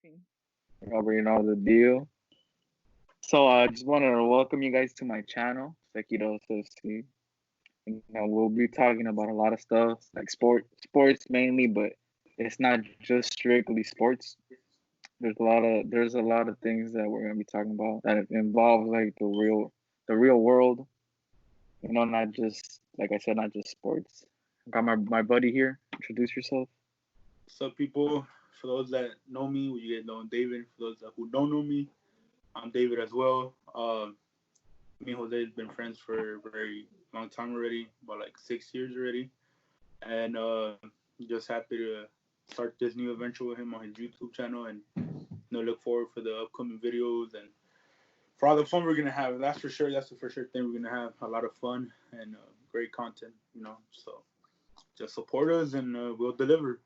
You already know the deal. So I just wanted to welcome you guys to my channel, Sekido Sosi. We'll be talking about a lot of stuff, like sports mainly, but it's not just strictly sports. There's a lot of things that we're gonna be talking about that involves like the real world. Not just like I said, not just sports. I got my buddy here. Introduce yourself. What's up, people? For those that know me, you get known David. For those who don't know me, I'm David as well. Me and Jose has been friends for a very long time already, about like 6 years already, and just happy to start this new adventure with him on his YouTube channel, and look forward for the upcoming videos and for all the fun we're gonna have. That's for sure. That's the for sure thing. We're gonna have a lot of fun and great content. So just support us and we'll deliver.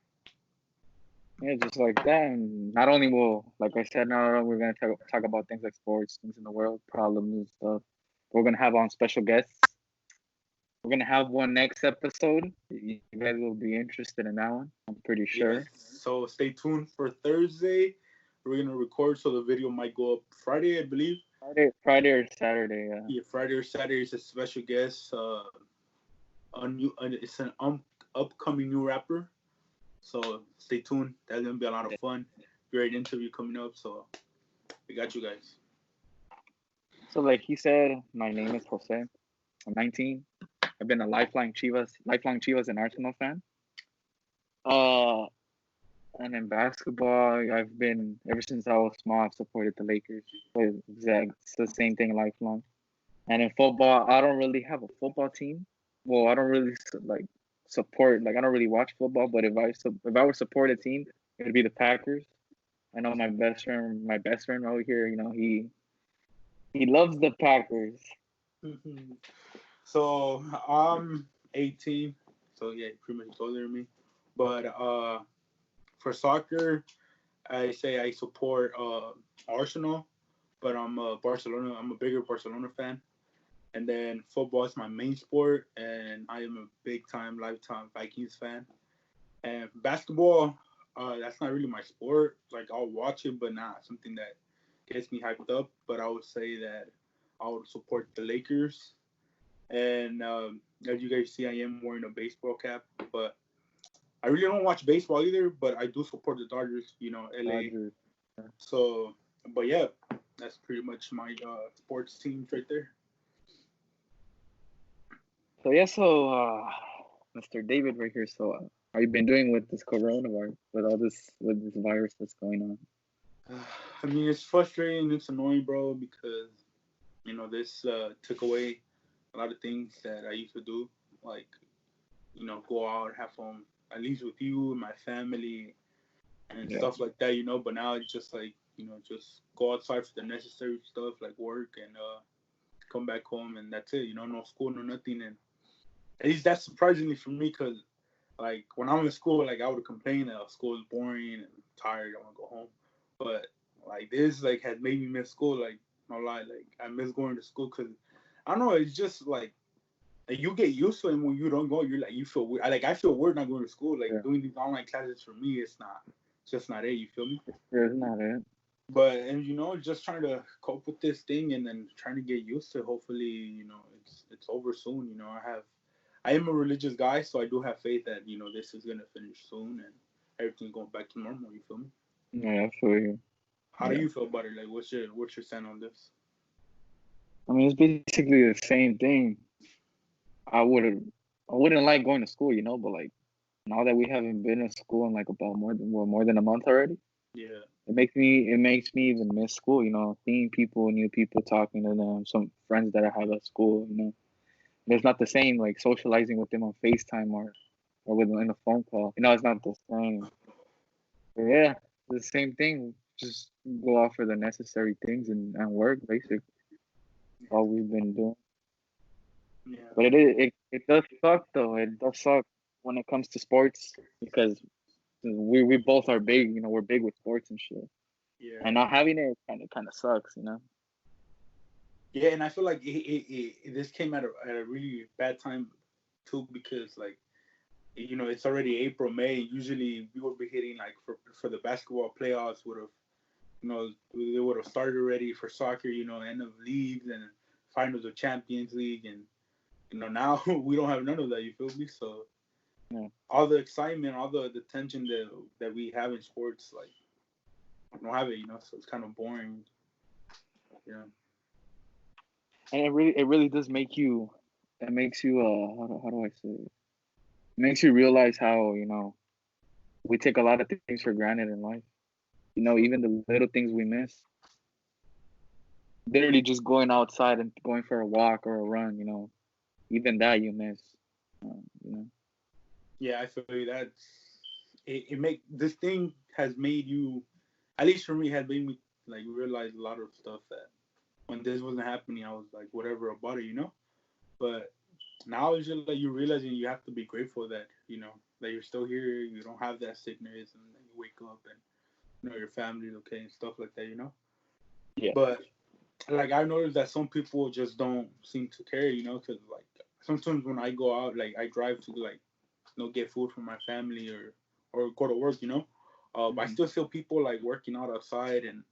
Yeah, just like that. And not only will, like I said, not only we're gonna talk about things like sports, things in the world, problems and stuff. We're gonna have on special guests. We're gonna have one next episode. You guys will be interested in that one. I'm pretty Yeah. sure. So stay tuned for Thursday. We're gonna record, so the video might go up Friday, I believe. Friday or Saturday. Yeah. Yeah, Friday or Saturday is a special guest. It's an upcoming new rapper. So stay tuned. That's gonna be a lot of fun. Great interview coming up. So we got you guys. So like he said, my name is Jose. I'm 19. I've been a lifelong Chivas and Arsenal fan. Uh, and in basketball, I've been ever since I was small. I've supported the Lakers. So it's the same thing, lifelong. And in football, I don't really have a football team. Well, I don't really like support. Like I don't really watch football. But if I would support a team, it'd be the Packers. I know my best friend over here. He loves the Packers. So I'm 18. So yeah, pretty much older than me. But for soccer, I say I support Arsenal, but I'm a Barcelona. I'm a bigger Barcelona fan. And then football is my main sport, and I am a big time, lifetime Vikings fan. And basketball, that's not really my sport. Like I'll watch it, but not something that gets me hyped up. But I would say that I would support the Lakers. And as you guys see, I am wearing a baseball cap, but I really don't watch baseball either. But I do support the Dodgers. LA. Dodgers. So, but yeah, that's pretty much my sports teams right there. So yeah, Mr. David right here. So how you been doing with this coronavirus, with this virus that's going on? I mean, it's frustrating. It's annoying, bro, because this took away a lot of things that I used to do, like go out, have fun, at least with you and my family and Yeah, stuff like that. But now it's just like just go outside for the necessary stuff like work and come back home and that's it. No school, no nothing, and at least that's surprisingly for me because like when I'm in school, like I would complain that school is boring and I'm tired, I want to go home, but like this like has made me miss school. Like no lie, like I miss going to school because I don't know. It's just like you get used to it, and when you don't go, you're like you feel weird. I feel weird not going to school. Like yeah. doing these online classes for me, it's just not it. You feel me? It's not it. But and just trying to cope with this thing, and then trying to get used to. It. Hopefully, it's over soon. I am a religious guy, so I do have faith that this is gonna finish soon, and everything's going back to normal. You feel me? Yeah, I feel you. How do Yeah. you feel about it? Like, what's your stand on this? I mean, it's basically the same thing. I would I wouldn't like going to school, but like now that we haven't been in school in like about more than a month already, Yeah, it makes me even miss school. Seeing people, new people, talking to them, some friends that I have at school. There's not the same like socializing with them on FaceTime or with them in a phone call. It's not the same. But yeah, the same thing. Just go out for the necessary things and work. Basically, all we've been doing. yeah, But it does suck though. It does suck when it comes to sports because we both are big. We're big with sports and shit. yeah. And not having it kind of sucks. Yeah, and I feel like this came at a really bad time too because like it's already April, May. Usually we would be hitting like for the basketball playoffs would have they would have started already for soccer. End of leagues and finals of Champions League, and now we don't have none of that. You feel me? So Yeah. all the excitement, all the tension that we have in sports, like we don't have it. So it's kind of boring. Yeah. And it really does make you. It makes you how do I say it? It makes you realize how we take a lot of things for granted in life. Even the little things we miss. Literally just going outside and going for a walk or a run. Even that you miss. You know. Yeah, I feel you. It make this thing has made you, at least for me, has made me like realize a lot of stuff that when this wasn't happening, I was like whatever about it. But now it's just like you realizing you have to be grateful that that you're still here, you don't have that sickness, and then you wake up and your family's okay and stuff like that. Yeah. But like I noticed that some people just don't seem to care, because like sometimes when I go out, like I drive to like get food for my family or go to work. But I Mm-hmm. still see people like working out outside and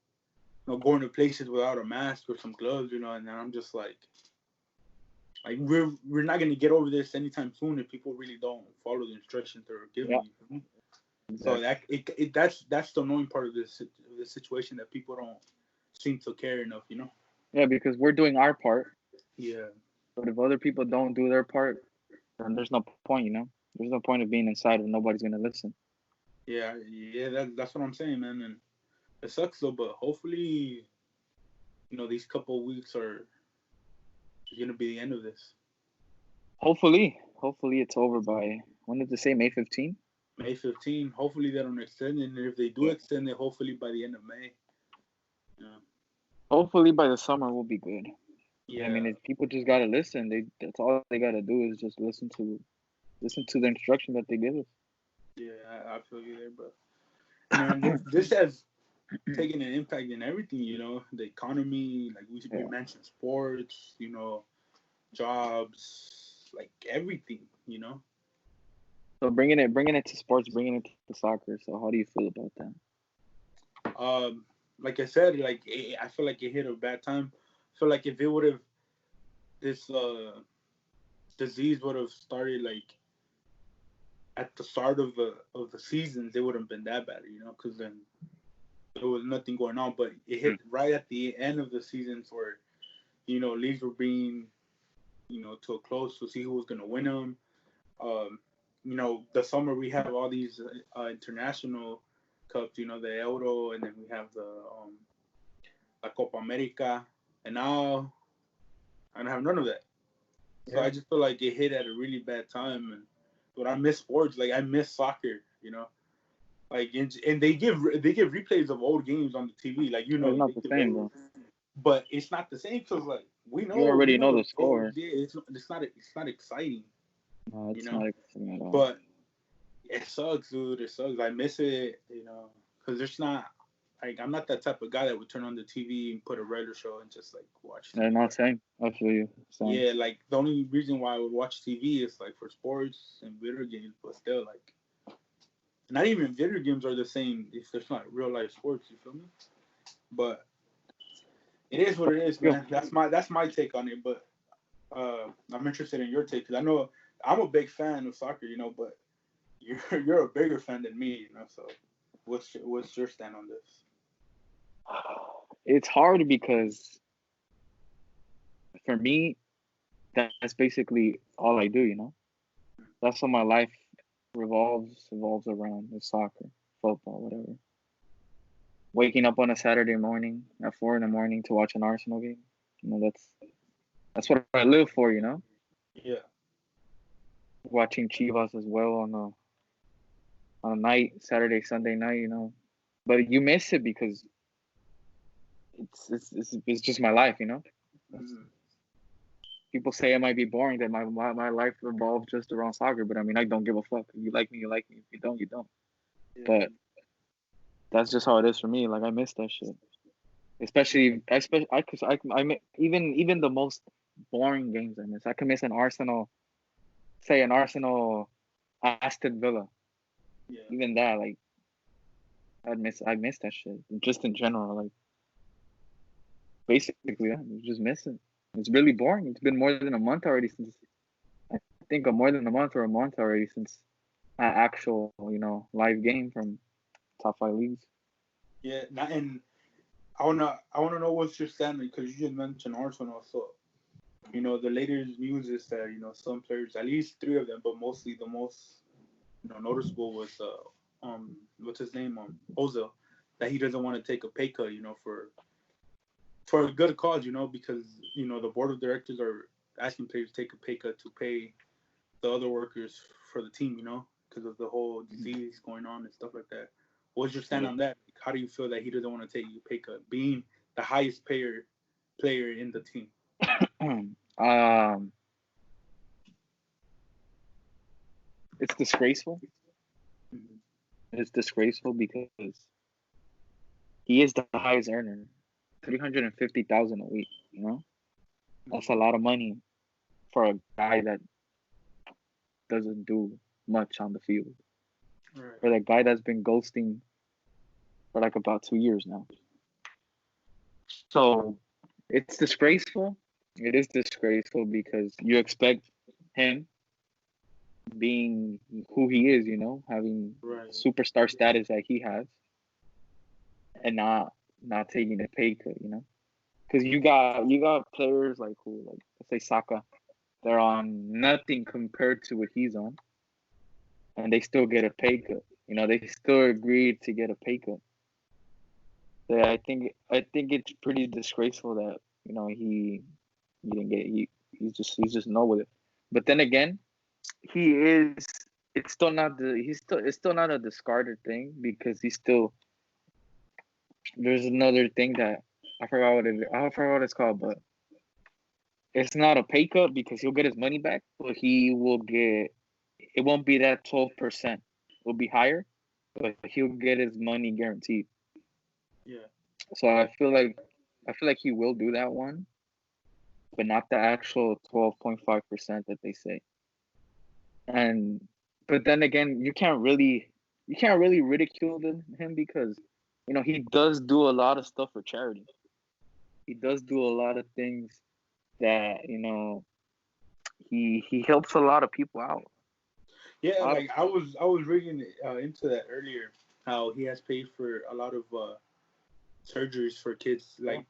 going to places without a mask or some gloves. And then I'm just like we're not gonna get over this anytime soon if people really don't follow the instructions they're Yeah. giving you. So Exactly. that's the annoying part of this situation, that people don't seem to care enough. Yeah, because we're doing our part, Yeah, but if other people don't do their part, then there's no point. There's no point of being inside if nobody's gonna listen. yeah. That's what I'm saying, man. And it sucks though, but hopefully, these couple of weeks are gonna be the end of this. Hopefully it's over by when did they say May 15? May 15. Hopefully they don't extend it, and if they do Yeah. extend it, hopefully by the end of May. Yeah, Hopefully by the summer we'll be good. I yeah, mean, if people just gotta listen, that's all they gotta do is just listen to the instruction that they give us. yeah. I feel you there, but man, this has taken an impact in everything. The economy, like we Yeah. mentioned, sports. Jobs, like everything. So bringing it to sports, bringing it to soccer. So how do you feel about that? Um, like I said, like I feel like it hit a bad time. I feel like if it would have this disease would have started like at the start of the seasons, it wouldn't have been that bad, because then there was nothing going on. But it hit right at the end of the seasons where leagues were being to a close to see who was going to win them. Um, the summer we have all these international cups, the Euro, and then we have the La Copa America, and now I don't have none of that. So Yeah. I just feel like it hit at a really bad time, and but I miss sports, like I miss soccer. Like and they give replays of old games on the TV, like It's not they the give same, every, bro. but it's not the same because like we You know we already know know the the scores. score. Yeah, it's not exciting, No, you it's know. not exciting at all. But it sucks, dude. It sucks. I miss it, because there's not like I'm not that type of guy that would turn on the TV and put a regular show and just like watch Yeah, TV. not Like, same. I feel you. Same. yeah, like the only reason why I would watch TV is like for sports and video games, but still like not even video games are the same if there's not real life sports. You feel me? But it is what it is, Feel. man. That's my take on it. But I'm interested in your take because I know I'm a big fan of soccer, but you're a bigger fan than me. So what's your stand on this? It's hard because for me, that's basically all I do. That's what my life revolves around is soccer, football, whatever. Waking up on a Saturday morning at 4 in the morning to watch an Arsenal game. That's what I live for. Yeah, Watching Chivas as well on a night, Saturday, Sunday night. But you miss it because it's just my life. That's, mm-hmm. people say it might be boring that my life revolves just around soccer, but I mean I don't give a fuck. If you like me, you like me. If you don't, you don't. Yeah, But that's just how it is for me. Like I miss that shit. Especially even the most boring games I miss. I can miss an Arsenal Aston Villa. yeah, Even that, like I miss that shit. Just in general, like basically, yeah, I just miss it. It's really boring. It's been more than a month already since I think more than a month or a month already since that actual, live game from top five leagues. Yeah, and I wanna know what's your standard because you just mentioned Arsenal. So the latest news is that some players, at least three of them, but mostly the most noticeable was what's his name Ozil, that he doesn't want to take a pay cut, for a good cause, because the board of directors are asking players to take a pay cut to pay the other workers for the team, because of the whole disease going on and stuff like that. What's your stand on that? How do you feel that he doesn't want to take a pay cut, being the highest player in the team? It's disgraceful. Mm-hmm. It's disgraceful because he is the highest earner, 350,000 a week. That's a lot of money for a guy that doesn't do much on the field. Right. For that guy that's been ghosting for like about 2 years now. So it's disgraceful. It is disgraceful because you expect him being who he is, having Right. superstar status that he has, and not taking a pay cut, because you got players like let's say Saka, they're on nothing compared to what he's on, and they still get a pay cut. They still agreed to get a pay cut. So I think it's pretty disgraceful that he didn't get he's just no with it. But then again, it's still not it's still not a discarded thing because there's another thing that I forgot what it's called, but it's not a pay cut because he'll get his money back, but it won't be that 12%. It'll be higher, but he'll get his money guaranteed. Yeah. So I feel like he will do that one, but not the actual 12.5% that they say. But then again, you can't really ridicule him because he does do a lot of stuff for charity. He does do a lot of things that he helps a lot of people out. Yeah, like I was reading into that earlier, how he has paid for a lot of surgeries for kids, like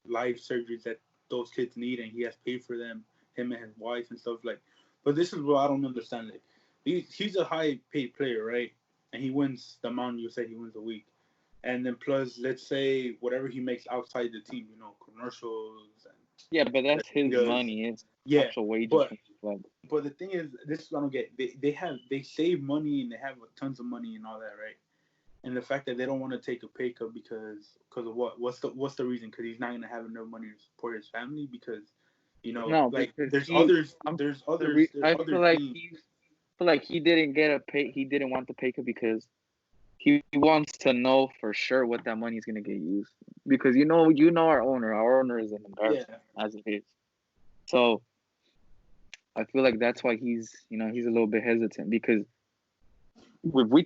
life surgeries that those kids need, and he has paid for them, him and his wife and stuff like. But this is what I don't understand. Like, he's a high paid player, right? And he wins the amount you say he wins a week, and then plus, let's say whatever he makes outside the team, commercials and yeah, but that's his money. It's actual wages from the club. But the thing is, this is what I don't get. They save money and they have tons of money and all that, right? And the fact that they don't want to take a pay cut because of what? What's the reason? Because he's not gonna have enough money to support his family. Because No, like because there's others I feel like teams. he didn't get a pay. He didn't want the pay cut because he wants to know for sure what that money is gonna get used. Because our owner. Our owner is an embarrassment as it is. So I feel like that's why he's a little bit hesitant because if we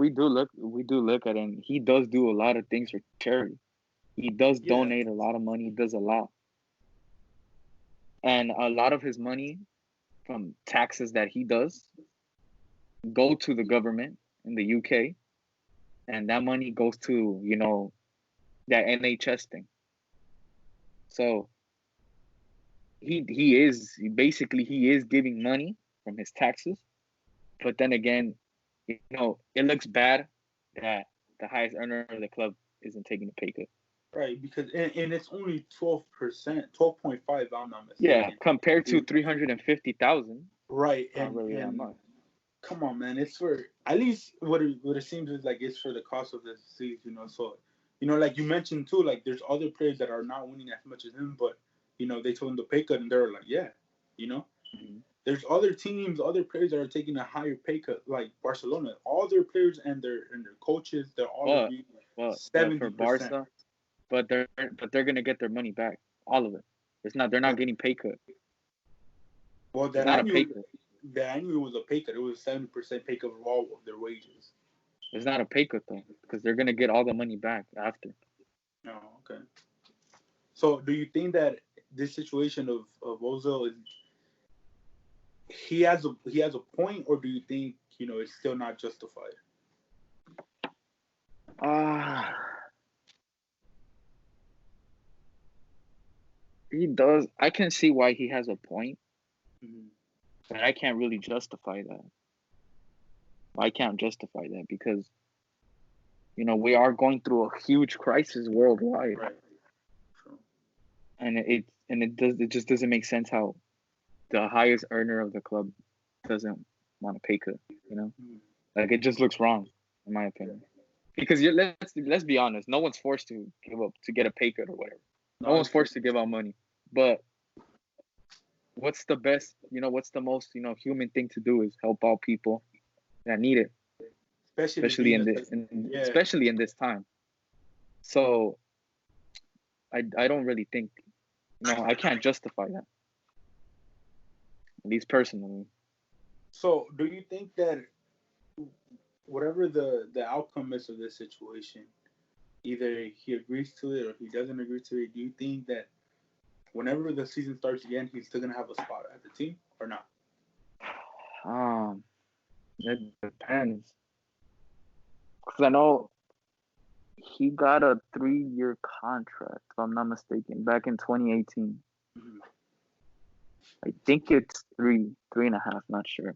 do look at him, he does do a lot of things for charity. He does donate a lot of money. He does a lot, and a lot of his money from taxes that he does go to the government in the UK, and that money goes to that NHS thing. So he is giving money from his taxes, but then again, it looks bad that the highest earner of the club isn't taking a pay cut. Right, because and it's only 12%, 12.5. I'm not mistaken. Yeah, compared to 350,000. Right, not really that much. Come on, man. It's for at least what it seems is like it's for the cost of the disease, So, like you mentioned too, like there's other players that are not winning as much as him, but they told him to pay cut, and they're like, yeah, Mm-hmm. There's other teams, other players that are taking a higher pay cut, like Barcelona. All their players and their coaches, they're all agreed 70%. For Barca, but they're gonna get their money back, all of it. They're not getting pay cut. Well, that I knew was a pay cut. It was 70% pay cut of all of their wages. It's not a pay cut though, because they're gonna get all the money back after. No, okay. So, do you think that this situation of Ozil is he has a point, or do you think it's still not justified? Ah, he does. I can see why he has a point, Mm-hmm. but I can't really justify that. I can't justify that because we are going through a huge crisis worldwide, Right. True. and it just doesn't make sense how the highest earner of the club doesn't want to pay cut. Mm-hmm. Like it just looks wrong, in my Yeah. opinion. Because let's be honest, no one's forced to give up to get a pay cut or whatever. No No, one's it's true. forced to give out money. But what's the best? What's the most human thing to do is help out people that need it, Especially especially being in a this, in, yeah. especially in this time. So I don't really think I can't justify that, at least personally. So, do you think that whatever the outcome is of this situation, either he agrees to it or he doesn't agree to it, do you think that whenever the season starts again, he's still gonna have a spot at the team or not? It depends, because I know he got a 3-year contract, if I'm not mistaken, back in 2018. Mm-hmm. I think it's three and a half, not sure.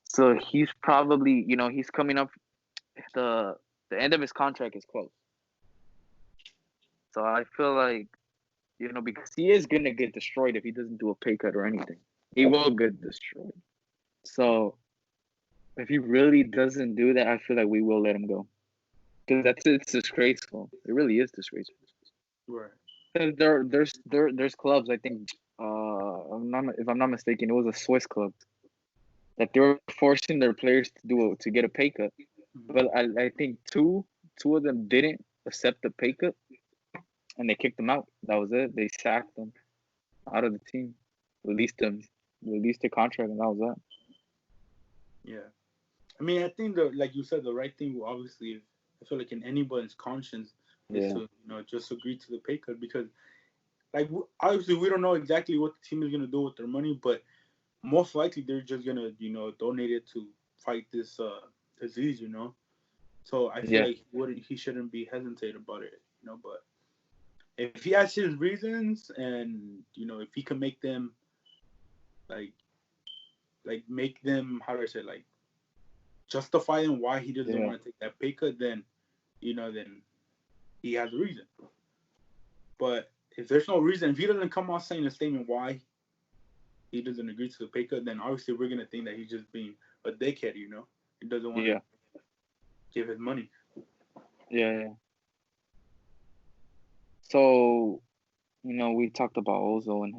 So he's probably, he's coming up. The the end of his contract is close. So I feel like, because he is gonna get destroyed if he doesn't do a pay cut or anything. He will get destroyed. So if he really doesn't do that, I feel like we will let him go. Because it's disgraceful. It really is disgraceful. Right. 'Cause there's clubs. I think, if I'm not mistaken, it was a Swiss club that they were forcing their players to get a pay cut. Mm-hmm. But I think two of them didn't accept the pay cut, and they kicked them out. That was it. They sacked them out of the team, released them, released their contract, and that was that. Yeah. I mean, I think the like you said, the right thing obviously is I feel like in anybody's conscience is Yeah, to just agree to the pay cut because like obviously we don't know exactly what the team is gonna do with their money, but most likely they're just gonna donate it to fight this disease. So I feel yeah, like he shouldn't be hesitant about it. But if he has his reasons and if he can make them like make them how do I say like justify him why he doesn't yeah, want to take that pay cut, then then he has a reason. But if there's no reason, if he doesn't come out saying a statement why he doesn't agree to the pay cut, then obviously we're gonna think that he's just being a dickhead. He doesn't want to yeah, give his money. yeah. So we talked about Ozo and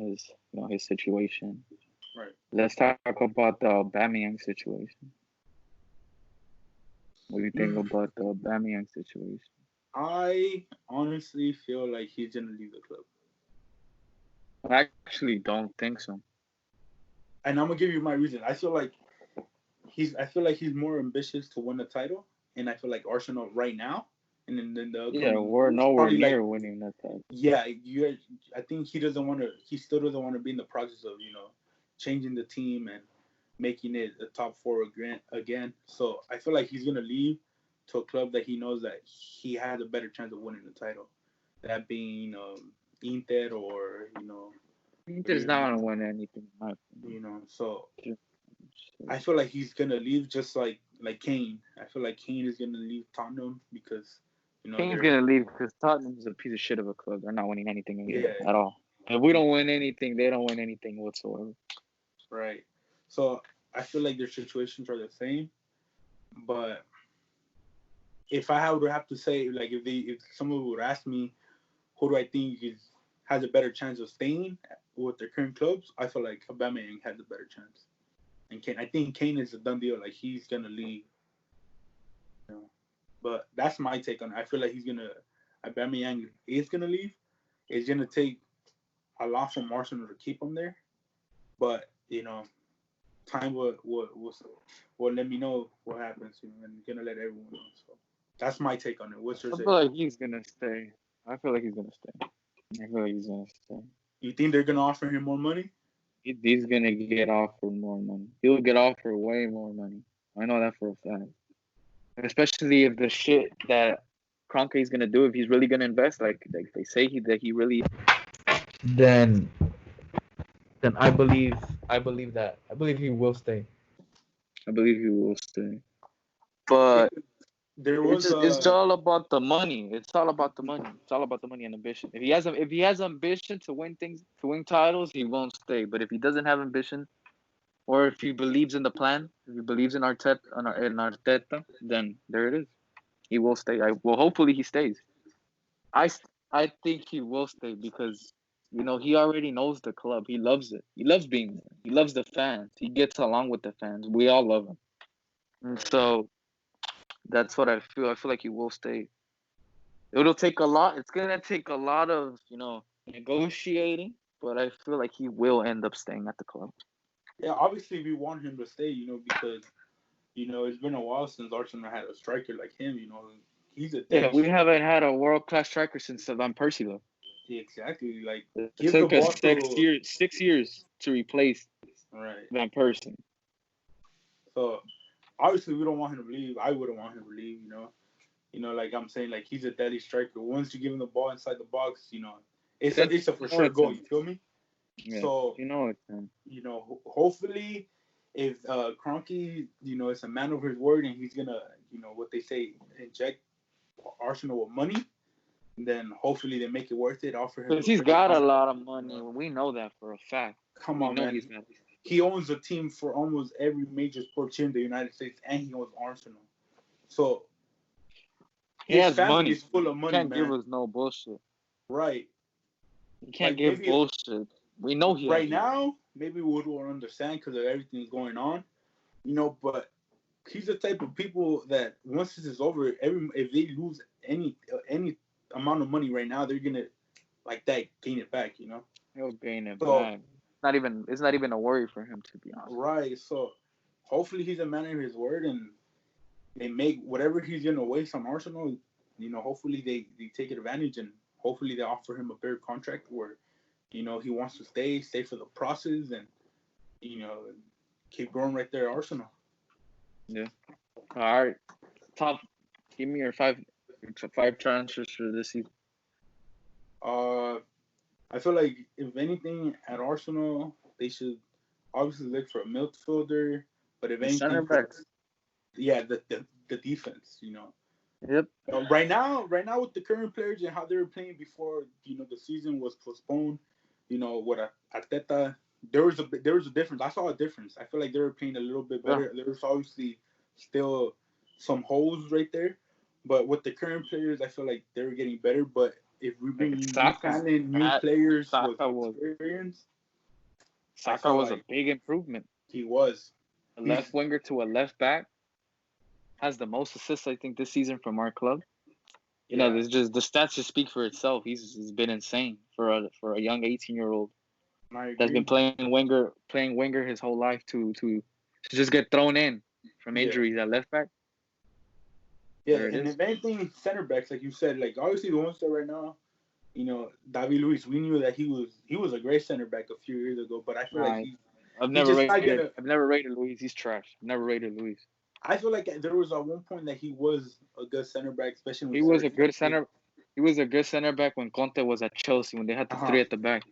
his situation. Right. Let's talk about the Aubameyang situation. What do you think Mm, about the Aubameyang situation? I honestly feel like he's gonna leave the club, I actually don't think so. and I'm gonna give you my reason. I feel like he's more ambitious to win the title, and I feel like Arsenal right now, and then the Yeah, upcoming we're years, nowhere probably like near winning that title. yeah, I think he doesn't want to. He still doesn't want to be in the process of changing the team and making it a top four again. So I feel like he's gonna leave to a club that he knows that he has a better chance of winning the title. That being Inter or He does Real not want to Madrid. win anything, in my So opinion. I feel like he's gonna leave just like Kane. I feel like Kane is gonna leave Tottenham because Kane's they're gonna leave because Tottenham's a piece of shit of a club. They're not winning anything yeah, either at all. If we don't win anything, they don't win anything whatsoever. right. So I feel like their situations are the same, but if I would have to say, like, if someone would ask me, who do I think has a better chance of staying with their current clubs, I feel like Aubameyang has a better chance. And I think Kane is a done deal. Like he's gonna leave. But that's my take on it. I feel like Aubameyang is gonna leave. It's gonna take a lot from Arsenal to keep him there. But time will let me know what happens. You know, and gonna let everyone know. So that's my take on it. What's your I take? feel like he's gonna stay. I feel like he's gonna stay. I feel like he's gonna stay. You think they're gonna offer him more money? He's gonna get offered more money. He'll get offered way more money. I know that for a fact. Especially if the shit that Kroenke is gonna do, if he's really gonna invest, like they say that he really, then I believe he will stay. I believe he will stay. Yeah, But 'cause there it's was just, it's all about the money. It's all about the money. It's all about the money and ambition. If he has ambition to win things, to win titles, he won't stay. But if he doesn't have ambition, or if he believes in the plan, if he believes in Arteta, then there it is. He will stay. Hopefully he stays. I I think he will stay because he already knows the club. He loves it. He loves being there. He loves the fans. He gets along with the fans. We all love him. And so that's what I feel. I feel like he will stay. It'll take a lot. It's gonna take a lot of negotiating, but I feel like he will end up staying at the club. yeah. Obviously, we want him to stay. Because it's been a while since Arsenal had a striker like him. He's a Yeah, deadly we striker. haven't had a world class striker since Van Persie though. Exactly. Like, It give the took ball us to 6 years to replace right. Van Persie. So obviously, we don't want him to leave. I wouldn't want him to leave. Like I'm saying, like he's a deadly striker. Once you give him the ball inside the box, it's a for sure It's goal. him. You feel me? Yeah, So it's him. hopefully, if Kroenke, is a man of his word and he's gonna, what they say, inject Arsenal with money, then hopefully they make it worth it. Offer him Because a he's bigger got a contract. lot of money. We know that for a fact. Come We on, know man. he's got. He owns a team for almost every major sports team in the United States, and he owns Arsenal. So He his has family money. is full of He money, can't give man. us no bullshit. Right. He can't Like give maybe bullshit. We know he has right money. now, maybe we won't understand because of everything going on, but he's the type of people that once this is over, if they lose any amount of money right now, they're gonna like that gain it back. He'll gain it So back. It's not even a worry for him, to be honest. right. So hopefully he's a man of his word and they make whatever he's gonna waste on Arsenal. Hopefully they take advantage and hopefully they offer him a bigger contract where he wants to stay for the process and you know keep growing right there at Arsenal. Yeah. All right. Top. Give me your five transfers for this season. I feel like if anything at Arsenal, they should obviously look for a midfielder, but if Center anything, backs. the defense. Yep. Right now with the current players and how they were playing before, the season was postponed. With Arteta, there was a difference. I saw a difference. I feel like they were playing a little bit better. There was obviously still some holes right there, but with the current players, I feel like they were getting better. But if we bring new talent, new players with experience, Saka was a big improvement. He was a left winger to a left back. Has the most assists I think this season from our club. There's just the stats just speak for itself. He's been insane for a young 18-year-old that's been playing winger his whole life to just get thrown in from injuries at left back. Yeah, and if anything, center backs, like you said, like obviously the ones that right now, David Luiz, we knew that he was a great center back a few years ago, but I feel like I've never rated Luiz. He's trash. I've never rated Luiz. I feel like there was at one point that he was a good center back, especially when he was a good center. He was a good center back when Conte was at Chelsea when they had the three at the back.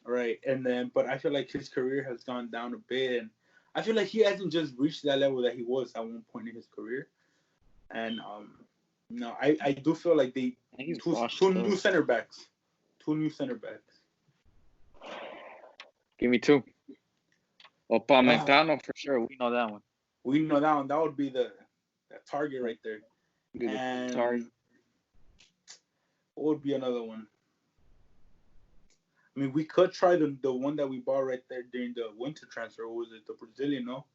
Right, and then but I feel like his career has gone down a bit, and I feel like he hasn't just reached that level that he was at one point in his career. And I do feel like they two new center backs. Give me two. Upamecano for sure. We know that one. That would be the target right there. And what would be another one? I mean, we could try the one that we bought right there during the winter transfer. What was it? The Brazilian, no?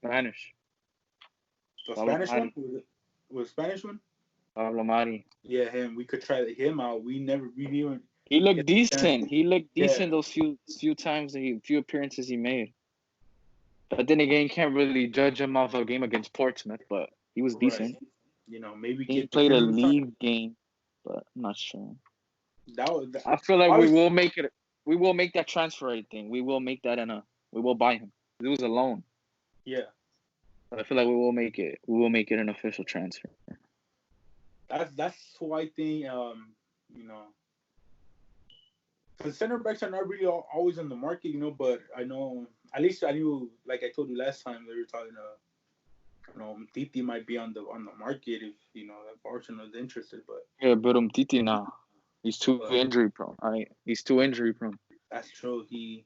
Spanish. The Spanish one? Was Spanish one? Pablo Mari. Yeah, him. We could try him out. We even. He looked decent. He looked decent those few times few appearances he made. But then again, you can't really judge him off a game against Portsmouth, but he was Right. decent. Maybe He get the played a minimum time. league game, but I'm not sure. That was I feel like I we was will make it. We will make that transfer rate thing. We will make that we will buy him. It was a loan. yeah. But I feel like we will make it. We will make it an official transfer. That's who I think. You know, because center backs are not really always on the market. But I know at least I knew, like I told you last time, we were talking. Titi might be on the market if Arsenal is interested. But Yeah, but Titi now, he's too but injury prone. He's too injury prone. that's true. It's He's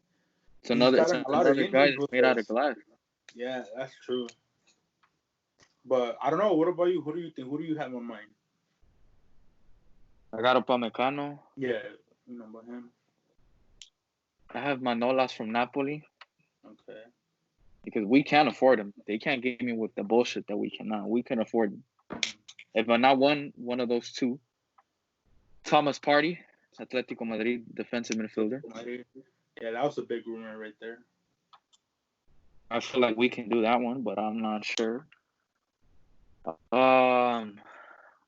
gotten a lot of another guy injuries that's with made out of us. glass. Yeah, that's true. But I don't know. What about you? Who do you think? Who do you have in mind? I got Upamecano. Yeah, about him. I have Manolas from Napoli. Okay. Because we can't afford him. They can't give me with the bullshit that we cannot. We can afford him. If I'm not one of those two, Thomas Partey, Atletico Madrid defensive midfielder. Yeah, that was a big rumor right there. I feel like we can do that one, but I'm not sure.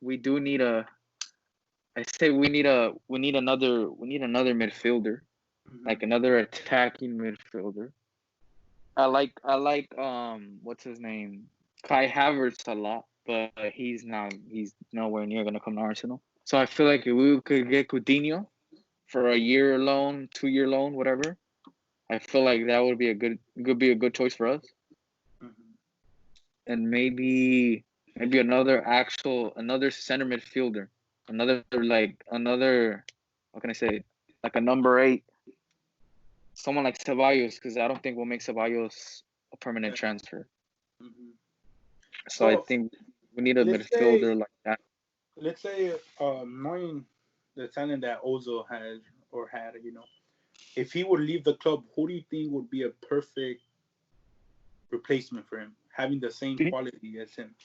We do need I say we need another midfielder, like another attacking midfielder. I like what's his name? Kai Havertz a lot, but he's nowhere near gonna come to Arsenal. So I feel like if we could get Coutinho for a year loan, 2-year loan, whatever, I feel like that would be a good choice for us. And maybe another center midfielder, another what can I say, like a number 8, someone like Ceballos, because I don't think we'll make Ceballos a permanent transfer. So I think we need a midfielder like that. Let's say, knowing the talent that Ozil has or had, if he would leave the club, who do you think would be a perfect replacement for him, having the same quality as him?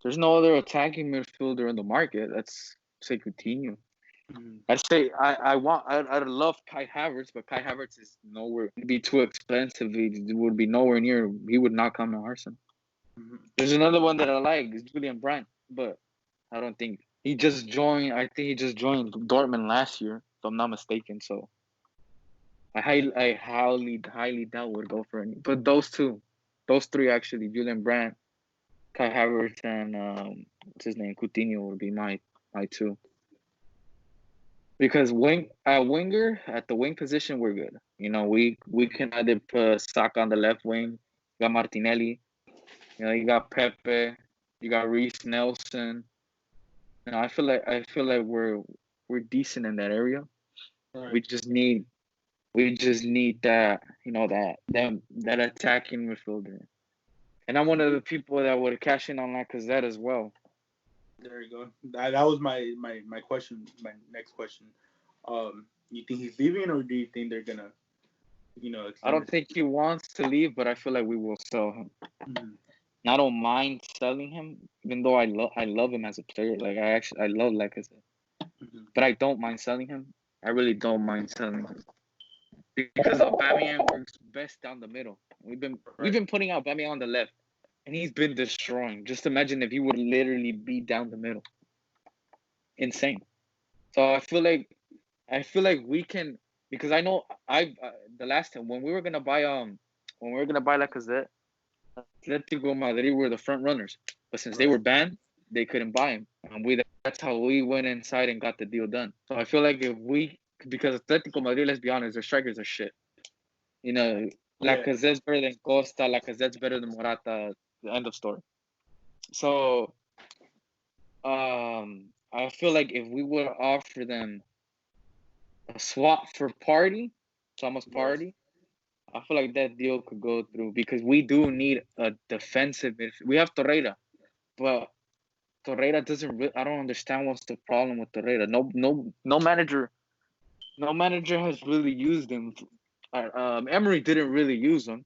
There's no other attacking midfielder in the market. Let's say Coutinho. I'd say I'd love Kai Havertz, but Kai Havertz is nowhere. It'd be too expensive. He would be nowhere near. He would not come to Arsenal. There's another one that I like, is Julian Brandt, but I don't think he just joined. I think he just joined Dortmund last year, if I'm not mistaken. So I highly doubt would go for any. But those three actually, Julian Brandt, Kai Havertz, and what's his name, Coutinho would be my two. Because at the wing position, we're good. We can either put Saka on the left wing, you got Martinelli, you got Pepe, you got Reece Nelson. I feel like we're decent in that area. Right. We just need that that attacking midfielder. And I'm one of the people that would cash in on Lacazette as well. There you go. That was my question. My next question. You think he's leaving, or do you think they're gonna, I don't think he wants to leave, but I feel like we will sell him. I don't mind selling him, even though I love him as a player. Like I love Lacazette, but I don't mind selling him. I really don't mind selling him because Aubameyang works best down the middle. We've been putting out Aubameyang on the left, and he's been destroying. Just imagine if he would literally be down the middle. Insane. So I feel like we can, because I know the last time when we were gonna buy Lacazette, Atletico Madrid were the front runners, but since they were banned, they couldn't buy him, and that's how we went inside and got the deal done. So I feel like because Atletico Madrid, let's be honest, their strikers are shit. Lacazette's better than Costa, Lacazette's better than Morata. The end of story. So, I feel like if we would offer them a swap for Thomas Partey, I feel like that deal could go through because we do need a defensive midfield. We have Torreira, but Torreira doesn't really. I don't understand what's the problem with Torreira. No manager has really used him. Emery didn't really use him.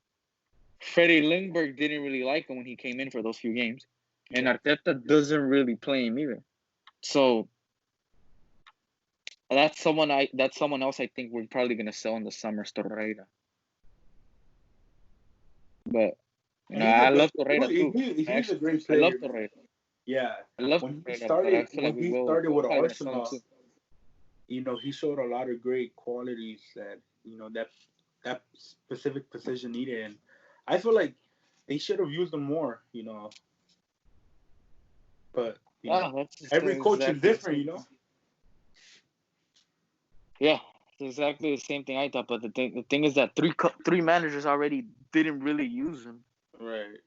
Freddie Ljungberg didn't really like him when he came in for those few games, and Arteta doesn't really play him either. So that's someone else I think we're probably gonna sell in the summer, Torreira. But And I love Torreira too. he's a great I love player. Torreira. Yeah, I love when he Torreira, but I started feel like with we'll probably miss him Arsenal, too. he showed a lot of great qualities that that specific position needed, and I feel like they should have used him more. But Yeah, that's just every coach is exactly the different. same thing. Yeah, it's exactly the same thing I thought. But the thing is that three managers already didn't really use him, Right.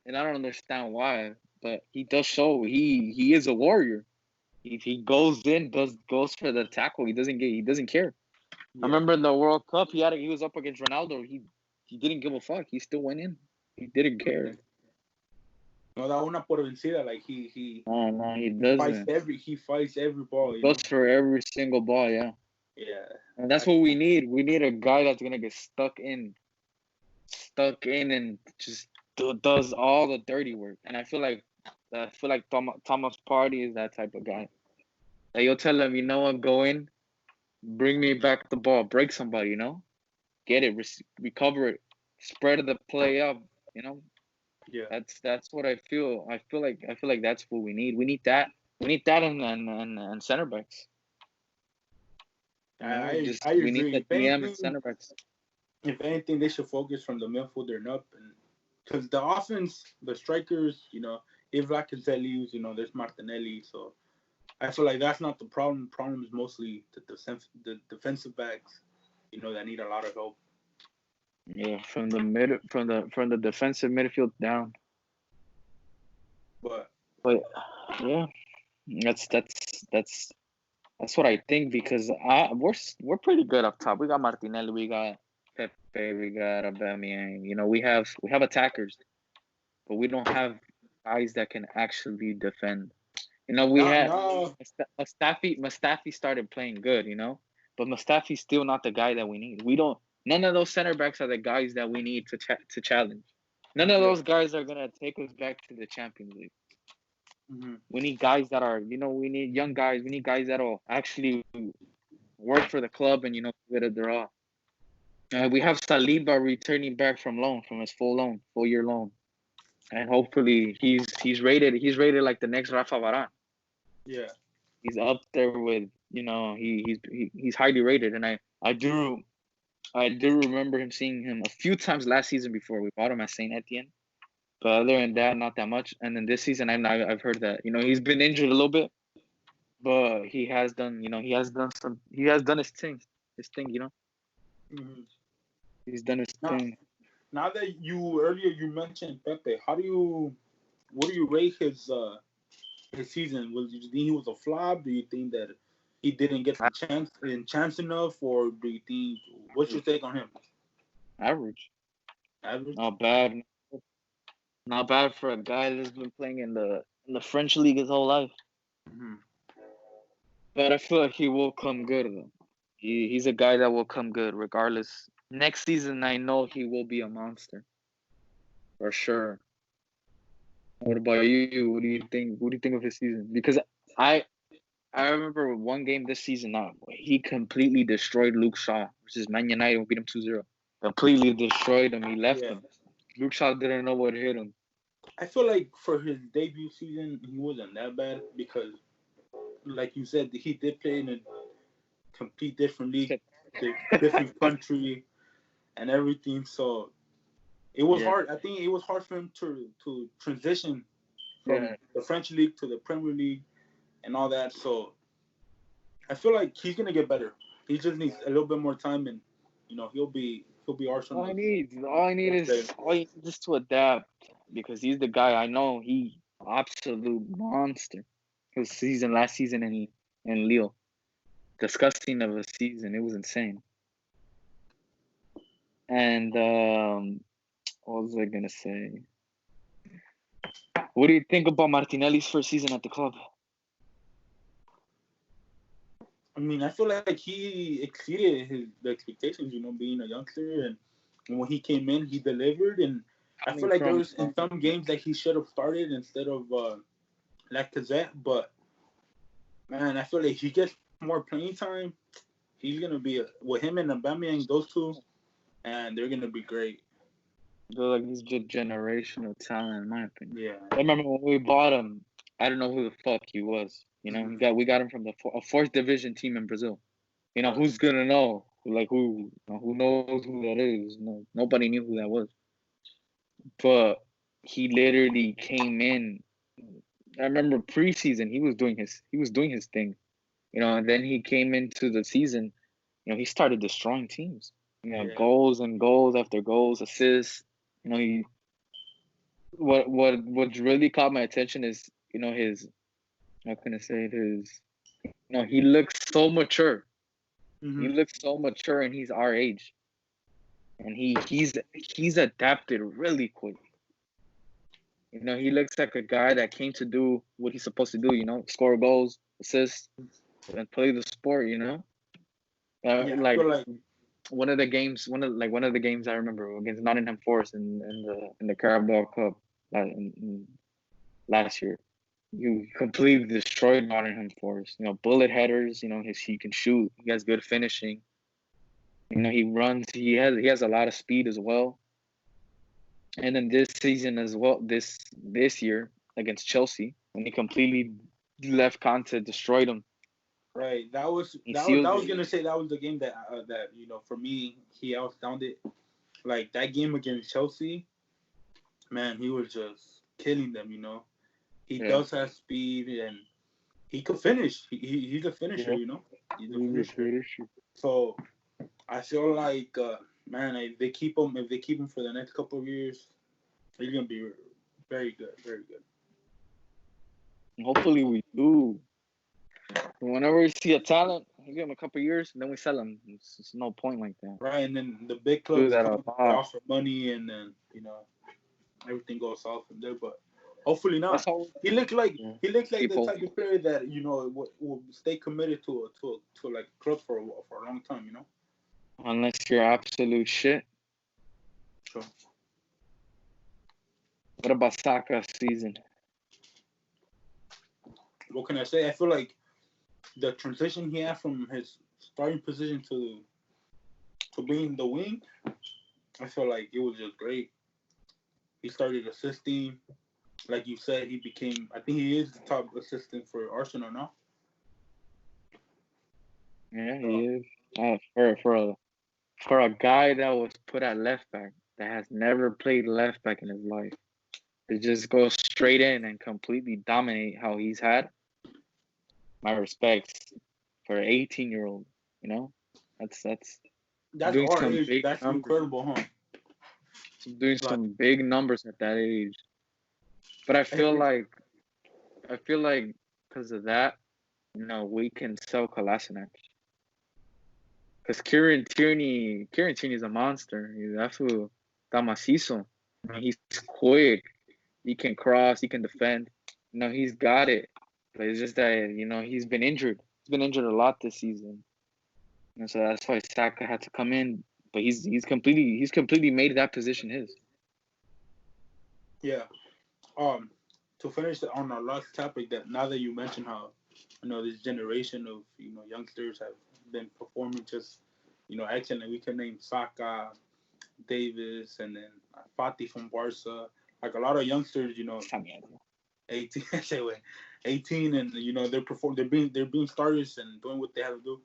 and I don't understand why. But he does show he is a warrior. If he goes in, goes for the tackle, he doesn't care. I Yeah. remember in the World Cup, he was up against Ronaldo. He didn't give a fuck. He still went in. He didn't care. No da una por vencida. Like he No, he fights doesn't. every ball. Goes for every single ball, yeah. Yeah. And that's what we need. We need a guy that's gonna get stuck in, and just does all the dirty work. And I feel like Thomas Partey is that type of guy. Like you'll tell him, you know what, go in, bring me back the ball, break somebody, get it, recover it, spread the play up, you know. Yeah. That's what I feel. I feel like that's what we need. We need that. We need that and center backs. I We need agree. the DM and center backs. If anything, they should focus from the midfield and up, and because the offense, the strikers, if Lacazette leaves, there's Martinelli. So I feel like that's not the problem. The problem is mostly the defensive backs, that need a lot of help. Yeah, from the defensive midfield down. But Yeah, that's what I think because we're pretty good up top. We got Martinelli, we got Pepe, we got Aubameyang. We have attackers, but we don't have guys that can actually defend. We now, had now, Mustafi started playing good, but Mustafi's still not the guy that we need. We don't. None of those center backs are the guys that we need to challenge. None of yeah. those guys are gonna take us back to the Champions League. Mm-hmm. We need guys that are, we need young guys. We need guys that'll actually work for the club and give it a draw. We have Saliba returning back from his full year loan, and hopefully he's rated like the next Rafa Varane. Yeah. He's up there with he's highly rated, and I do remember seeing him a few times last season before we bought him at Saint Etienne. But other than that, not that much. And then this season, I've heard that he's been injured a little bit, but he has done his thing, Mm-hmm. He's done his Now, thing. now that you mentioned Pepe, what do you rate his season? Do you think he was a flop? Do you think that he didn't get the chance enough, or do you think what's your take on him? Average, Average. not bad for a guy that's been playing in the French league his whole life. Mm-hmm. But I feel like he will come good though. He's a guy that will come good regardless. Next season, I know he will be a monster for sure. What about you? What do you think? What do you think of his season? Because I I remember one game this season. He completely destroyed Luke Shaw versus Man United. We beat him 2-0. Completely destroyed him. He left Yeah. him. Luke Shaw didn't know what hit him. I feel like for his debut season, he wasn't that bad because, like you said, he did play in a complete different league, different country, and everything. So it was Yeah. hard. I think it was hard for him to transition from Yeah. the French league to the Premier League and all that. So I feel like he's gonna get better. He just needs a little bit more time, and he'll be Arsenal. All I need is to adapt because he's the guy. I know he absolute monster. His season last season in Lille, disgusting of a season. It was insane. And what was I gonna say? What do you think about Martinelli's first season at the club? I mean, I feel like he exceeded the expectations. Being a youngster, and when he came in, he delivered. And I feel like there was in some games that he should have started instead of Lacazette. But man, I feel like he gets more playing time. He's gonna be with him and Aubameyang, those two, and they're gonna be great. They're like he's just generational talent, in my opinion. Yeah. I remember when we bought him. I don't know who the fuck he was. You know, we got him from a fourth division team in Brazil. You know, who's gonna know? Like who knows who that is? No, nobody knew who that was. But he literally came in. I remember preseason he was doing his thing. You know, and then he came into the season. You know, he started destroying teams. You know, Yeah. goals and goals after goals, assists. You know, what really caught my attention is, you know, his, how can I say it, his, you know, he looks so mature. He looks so mature, and he's our age, and he's adapted really quick. You know, he looks like a guy that came to do what he's supposed to do. You know, score goals, assist, and play the sport. You know, Yeah. I like feel like one of the games I remember against Nottingham Forest in the Carabao Cup last year. You completely destroyed Nottingham Forest. You know, bullet headers. You know, he can shoot. He has good finishing. You know, he runs. He has a lot of speed as well. And then this season as well, this year against Chelsea, when he completely left Conte, destroyed him. right. He That sealed was it. gonna say that was the game that for me he outstanded. Like that game against Chelsea, man, he was just killing them. He Yeah. does have speed and he could finish. He's a finisher. Yeah. He's a He was finisher. good. So I feel like man, if they keep him for the next couple of years, he's gonna be very good, very good. Hopefully we do. Whenever we see a talent, we give him a couple years, and then we sell him. It's no point like that. Right, and then the big Do clubs that a come, they lot. offer money, and then everything goes south from there. But hopefully That's not. how. Yeah. He looks like Keep the type hoping. of player that will stay committed to like club for a long time. Unless you're absolute shit. So What about Saka's season? what can I say? I feel like the transition he had from his starting position to being the wing, I feel like it was just great. He started assisting, like you said. He became. I think he is the top assistant for Arsenal now. Yeah, So he is. For a guy that was put at left back that has never played left back in his life, to just go straight in and completely dominate how he's had, my respects for an 18-year-old. You know, that's that's doing our some age. big That's numbers. incredible, huh? Doing Like some big numbers at that age. But I feel every like because of that, you know, we can sell Kolasinac. Because Kieran Tierney is a monster. That's who Tamasiso. I mean, he's quick. He can cross. He can defend. You know, he's got it. But it's just that, you know, he's been injured. He's been injured a lot this season. And so that's why Saka had to come in. But he's completely made that position his. yeah. To finish on our last topic, that now that you mentioned how this generation of youngsters have been performing just excellent. We can name Saka, Davis, and then Fati from Barca. Like a lot of youngsters, 18, say what, 18, and they're being starters and doing what they have to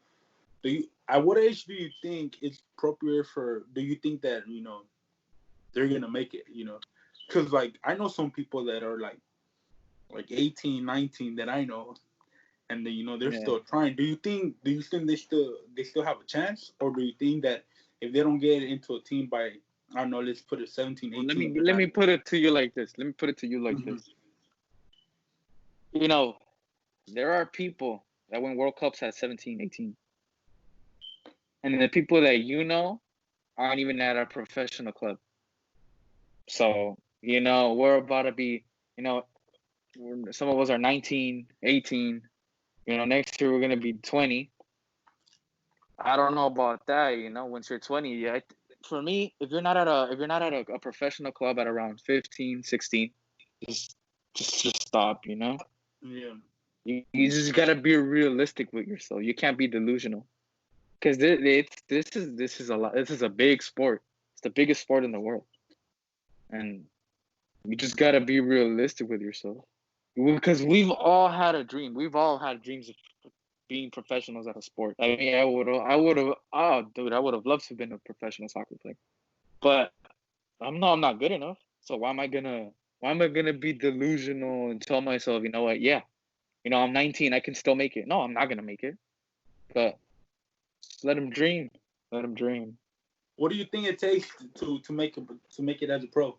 do. At what age do you think it's appropriate for? Do you think that they're gonna make it? Because like I know some people that are like 18, 19 that I know, and then, they're Yeah. still trying. Do you think they still have a chance, or do you think that if they don't get into a team by, I don't know, let's put it 17, Well, let 18, me they're let not. me put it to you like this. Let me put it to you like Mhm. this. You know, there are people that win World Cups at 17, 18. And the people that you know aren't even at a professional club. So, we're about to be, you know, some of us are 19, 18. Next year we're going to be 20. I don't know about that, once you're 20. Yeah, for me, if you're not at a professional club at around 15, 16, just just stop. Yeah, You just got to be realistic with yourself. You can't be delusional. Because this is a lot. This is a big sport. It's the biggest sport in the world. and you just gotta be realistic with yourself. Because we've all had a dream. We've all had dreams of being professionals at a sport. I mean, oh, dude, I would have loved to have been a professional soccer player. But I'm not good enough. So why am I gonna be delusional and tell myself, you know what, yeah, I'm 19, I can still make it. No, I'm not gonna make it. But just let him dream. Let him dream. What do you think it takes to make it as a pro?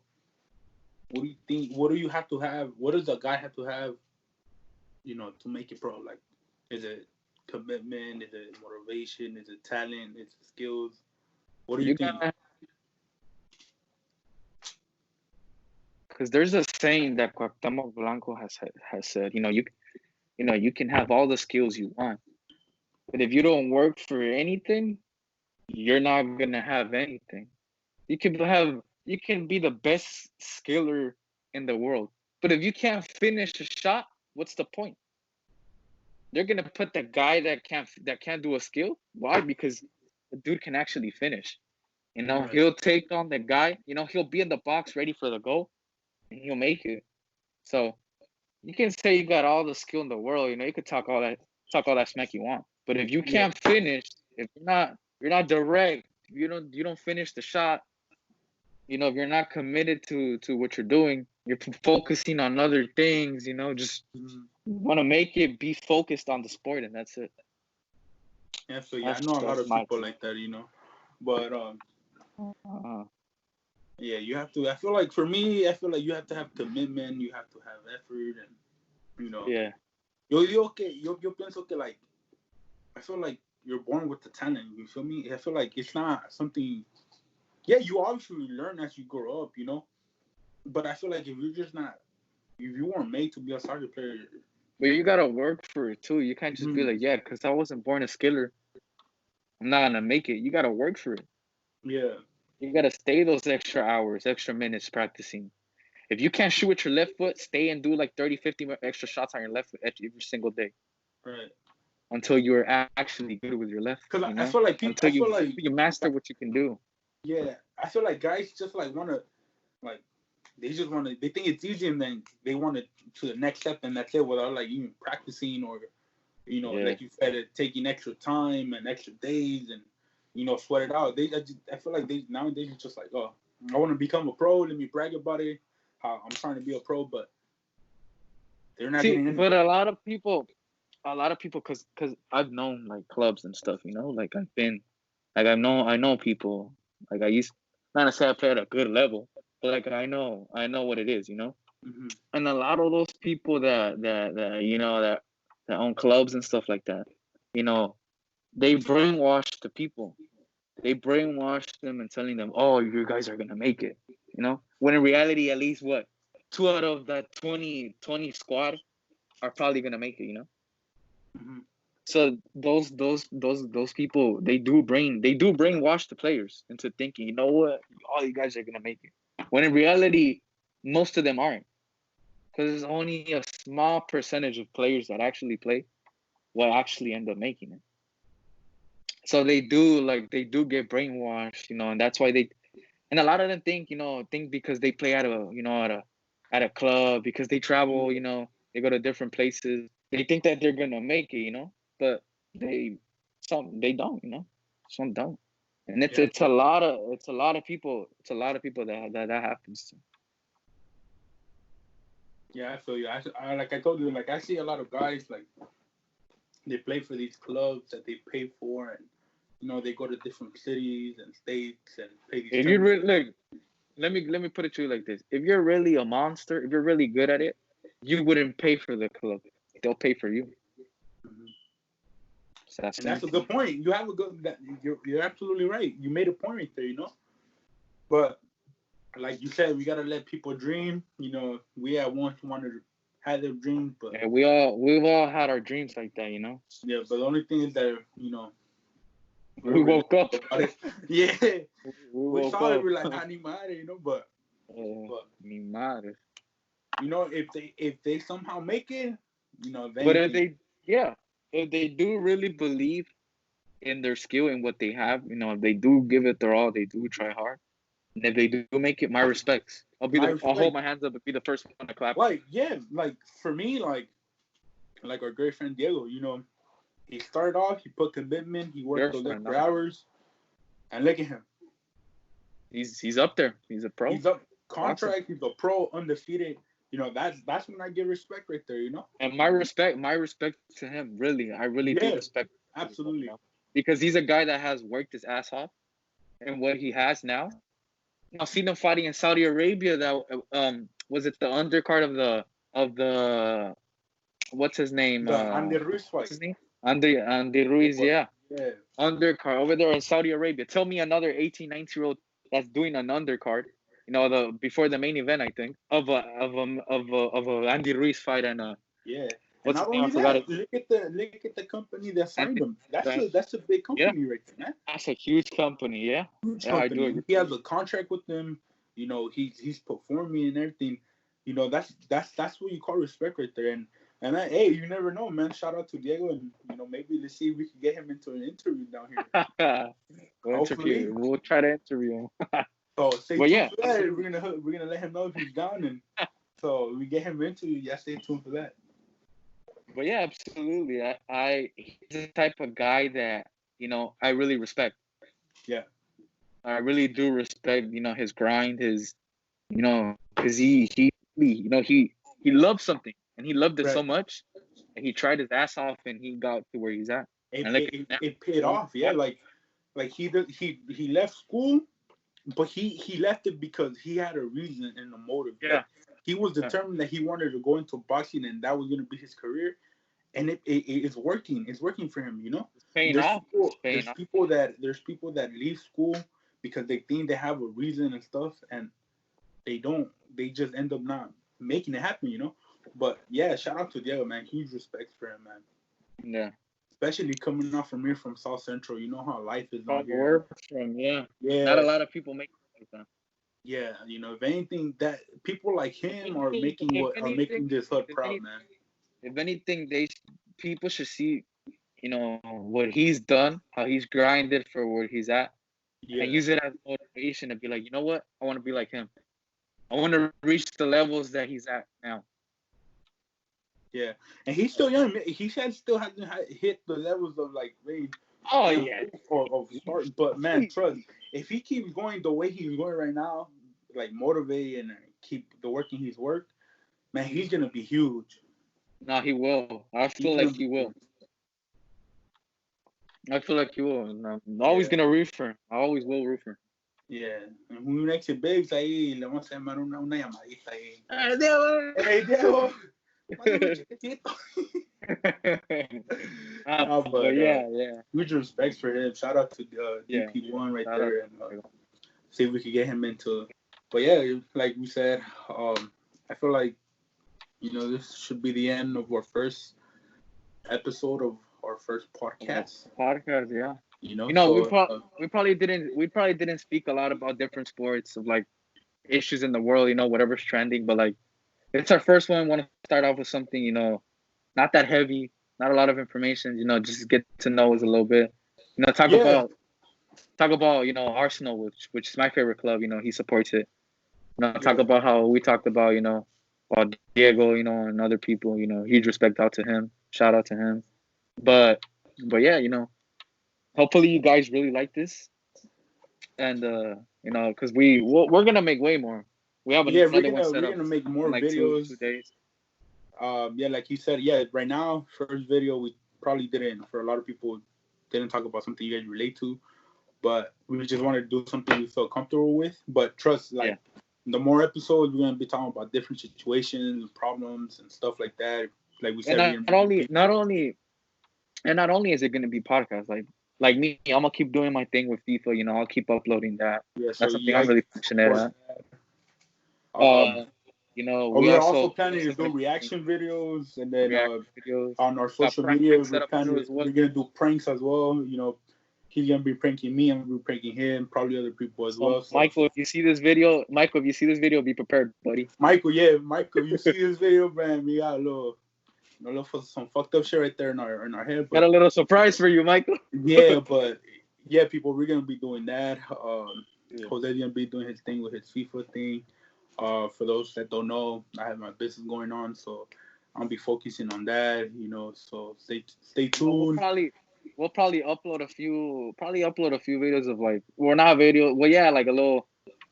What do you think? What do you have to have? What does a guy have to have? To make it pro. Like, is it commitment? Is it motivation? Is it talent? Is it skills? What do you think? Because there's a saying that Cuauhtemoc Blanco has said. You can have all the skills you want, but if you don't work for anything, you're not gonna have anything. You can be the best skiller in the world, but if you can't finish a shot, what's the point? They're gonna put the guy that can't do a skill. Why? Because the dude can actually finish. Right. He'll take on the guy. He'll be in the box ready for the goal, and he'll make it. So you can say you got all the skill in the world. You could talk all that smack you want, but if you can't finish, if you're not direct, you don't finish the shot. If you're not committed to what you're doing, you're focusing on other things. Just want to make it, be focused on the sport, and that's it. Yeah, so I know a lot of people like that, but yeah, you have to. I feel like for me, you have to have commitment, you have to have effort, and Yeah. Yo pienso que, like, I feel like you're born with the talent. You feel me? I feel like it's not something. Yeah, you obviously learn as you grow up, But I feel like if you weren't made to be a soccer player. But you gotta work for it too. You can't just be like, yeah, because I wasn't born a skiller, I'm not gonna make it. You gotta work for it. Yeah. You gotta stay those extra hours, extra minutes practicing. If you can't shoot with your left foot, stay and do like 30, 50 extra shots on your left foot every single day. Right. Until you're actually good with your left. Because I feel like until you master what you can do. Yeah, I feel like guys just like want to, like, they think it's easy, and then they want to the next step, and that's it, without like even practicing or, like you said, taking extra time and extra days and, sweat it out. I feel like nowadays it's just like, oh, I want to become a pro. Let me brag about it. How I'm trying to be a pro, but they're not getting in. But a lot of people, because I've known like clubs and stuff, like I know people, like I used not to say I play at a good level, but like I know what it is, Mm-hmm. And a lot of those people that own clubs and stuff like that, they brainwash the people. They brainwash them and telling them, oh, you guys are gonna make it, when in reality, at least 2 out of that 20 squad are probably gonna make it, Mm-hmm. So those people, they do brainwash the players into thinking, you know what, all you guys are gonna make it. When in reality, most of them aren't, because there's only a small percentage of players that actually play will actually end up making it. So they do get brainwashed, and that's why and a lot of them think because they play at a club, because they travel, they go to different places, they think that they're gonna make it, but they don't, some don't, and it's a lot of people that happens to. Yeah, I feel you. I like I told you, like I see a lot of guys, like, they play for these clubs that they pay for, and they go to different cities and states and pay these. If you really let me put it to you like this: if you're really a monster, if you're really good at it, you wouldn't pay for the club; they'll pay for you. Mm-hmm. So and that's a good point. You have a good. You're absolutely right. You made a point right there. But like you said, we gotta let people dream. We at once wanted to have their dreams, but yeah, we've all had our dreams like that. Yeah, but the only thing is that we woke up. Yeah, we saw it. We're like, ni madre, but ni madre. If they somehow make it, But if they do really believe in their skill and what they have, if they do give it their all, they do try hard, And if they do make it, my respects. My I'll hold respect. my hands up and be the first one to clap. Like, yeah, like for me, like our great friend Diego, he started off, he put commitment, he worked Your those friend, extra hours, and look at him. he's up there. He's a pro. He's up Awesome. contract, he's a pro, undefeated. That's when I give respect right there, And my respect to him. Really, I really do Yeah, respect him, absolutely. because he's a guy that has worked his ass off, and what he has now. I've seen him fighting in Saudi Arabia. That was it the undercard of the what's his name? The Andy Ruiz What's fight. his name? Andy Ruiz, yeah. Yeah. Undercard over there in Saudi Arabia. Tell me another 18, 19-year-old that's doing an undercard. The before the main event, I think, of a Andy Ruiz fight and Yeah. And what's not his name? I only forgot that, it. look at the company that signed Andy, him. That's a big yeah, company right there, man. that's a huge company. Yeah, Huge yeah, I do company. agree. He has a contract with them. He's performing and everything. That's what you call respect right there. Hey, you never know, man. Shout out to Diego, and maybe let's see if we can get him into an interview down here. Hopefully. We'll try to interview him. So stay But tuned yeah, for that. We're gonna let him know if he's down, and so we get him into. Yeah, stay tuned for that. but yeah, absolutely. He's the type of guy that I really respect. Yeah. I really do respect his grind, his because he loved something and he loved it so Right. much and he tried his ass off and he got to where he's at. It And like it paid off. Yeah, like he left school, but he left it because he had a reason and a motive. yeah, Like he was determined that he wanted to go into boxing and that was gonna be his career. And it's working. It's working for him. it's paying There's off. people. It's paying off. There's people that leave school because they think they have a reason and stuff, and they don't. They just end up not making it happen. But yeah, shout out to Diego, man. Huge respect for him, man. Yeah. Especially coming off from here from South Central. You know how life is From out here. where from? Yeah. Not a Yeah, lot of people make it like that. yeah. If anything, that people like him are If making anything, this hood if proud, anything, man. if anything, people should see, what he's done, how he's grinded for where he's at, Yeah, and use it as motivation to be like, you know what, I want to be like him. I want to reach the levels that he's at now. yeah. And he's still young. He still hasn't hit the levels of like Wayne. Oh yeah, Of start. But man, trust, if he keeps going the way he's going right now, like motivate and keep the working he's worked, man, he's gonna be huge. no, he will. I He's feel gonna like be he will. huge. I feel like he will. And I'm always Yeah, gonna root for him. I always will root for him. yeah. And when next to Biggs, ahí le vamos a llamar una llamadita ahí. Hey, Diego. But yeah. Huge respects for him. Shout out to Yeah. DP1 right Shout there, out. and see if we could get him into. But yeah, like we said, I feel like this should be the end of our first episode of our first podcast. Podcast, yeah. So, we probably didn't speak a lot about different sports of like issues in the world, whatever's trending, but like it's our first one. Want to start off with something, not that heavy, not a lot of information, just get to know us a little bit. Talk yeah, about Arsenal, which is my favorite club. He supports it. Talk yeah, about how we talked about about Diego, and other people. Huge respect out to him. Shout out to him. But yeah, hopefully you guys really like this, and because we're gonna make way more. We have yeah. another one set We're up gonna make more in like videos. 2 days. Yeah, like you said, yeah. Right now, first video we probably didn't. For a lot of people, didn't talk about something you guys relate to, but we just wanted to do something we felt comfortable with. But trust, like the more episodes, we're gonna be talking about different situations, problems, and stuff like that. Like we said, And not only is it gonna be podcast, like me, I'm gonna keep doing my thing with FIFA. I'll keep uploading that. yeah. So That's something I'm really passionate at. We We're also also planning to do like reaction videos, and then reaction videos. on our Got social prank media, set up too as well. we're gonna do pranks as well. He's gonna be pranking me, I'm gonna be pranking him, probably other people as well. So, Michael, if you see this video, be prepared, buddy. Michael, you see this video, man? We got some fucked up shit right there in our head. But, Got a little surprise for you, Michael. yeah, but yeah, people, we're gonna be doing that. Jose's gonna be doing his thing with his FIFA thing. For those that don't know, I have my business going on, so I'll be focusing on that. So stay tuned. We'll probably upload a few videos of like, well, not video, well, yeah, like a little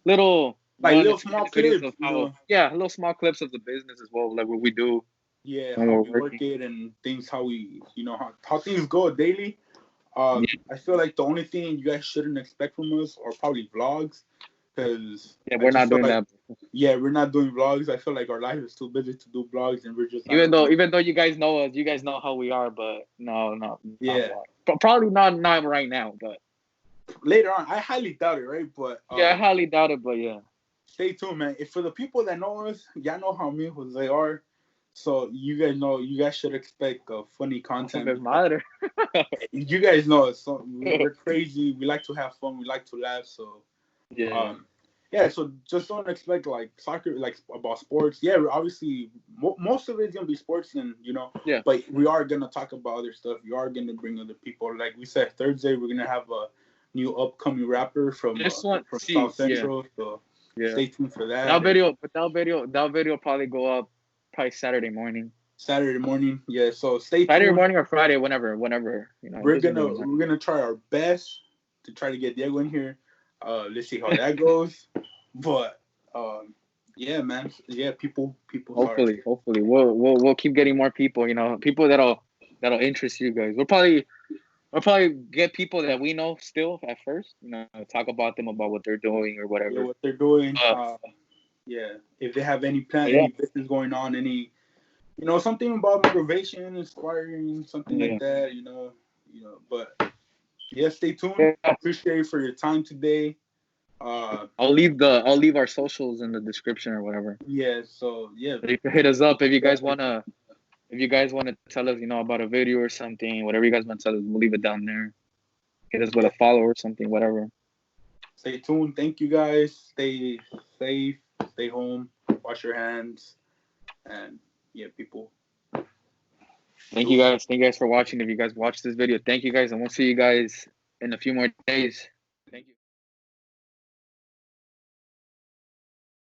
like one little or two small videos clips, of how, yeah, little small clips of the business as well, like what we do. Yeah, when how we're we work working. it and things, how we, how things go daily. Yeah. I feel like the only thing you guys shouldn't expect from us are probably vlogs, because Yeah, I we're just not feel doing like, that. yeah, we're not doing vlogs. I feel like our life is too busy to do vlogs, and we're just not Even doing though you guys know us, you guys know how we are, but no, not Yeah. vlog. But probably not right now, but later on. I highly doubt it, right? But yeah, I highly doubt it, but yeah. Stay tuned, man. If for the people that know us, y'all know how me and Jose are. So you guys should expect funny content. Madre. You guys know us. So we're crazy. We like to have fun. We like to laugh. So Yeah. yeah. So just don't expect like soccer, like about sports. Yeah, obviously most of it's gonna be sports, and Yeah. But we are gonna talk about other stuff. We are gonna bring other people. Like we said, Thursday we're gonna have a new upcoming rapper from South Central. So stay tuned for that. That video probably go up Saturday morning. Saturday morning, yeah. So stay tuned. Saturday morning or Friday, whenever. We're gonna try our best to try to get Diego in here. Let's see how that goes. But yeah, man. Yeah, people. Hopefully, we'll keep getting more people. People that'll interest you guys. We'll probably get people that we know still at first. Talk about them about what they're doing or whatever. Yeah, what they're doing. Yeah, if they have any plan, any business going on, any, something about motivation, inspiring, something like that. But yeah, stay tuned. Yeah. Appreciate you for your time today. I'll leave our socials in the description or whatever. Yeah. So yeah, you can hit us up if you guys wanna tell us, about a video or something, whatever you guys want to tell us, we'll leave it down there. Hit us with a follow or something, whatever. Stay tuned. Thank you guys. Stay safe. Stay home. Wash your hands. And yeah, people. Thank you guys. Thank you guys for watching. If you guys watched this video, thank you guys, and we'll see you guys in a few more days.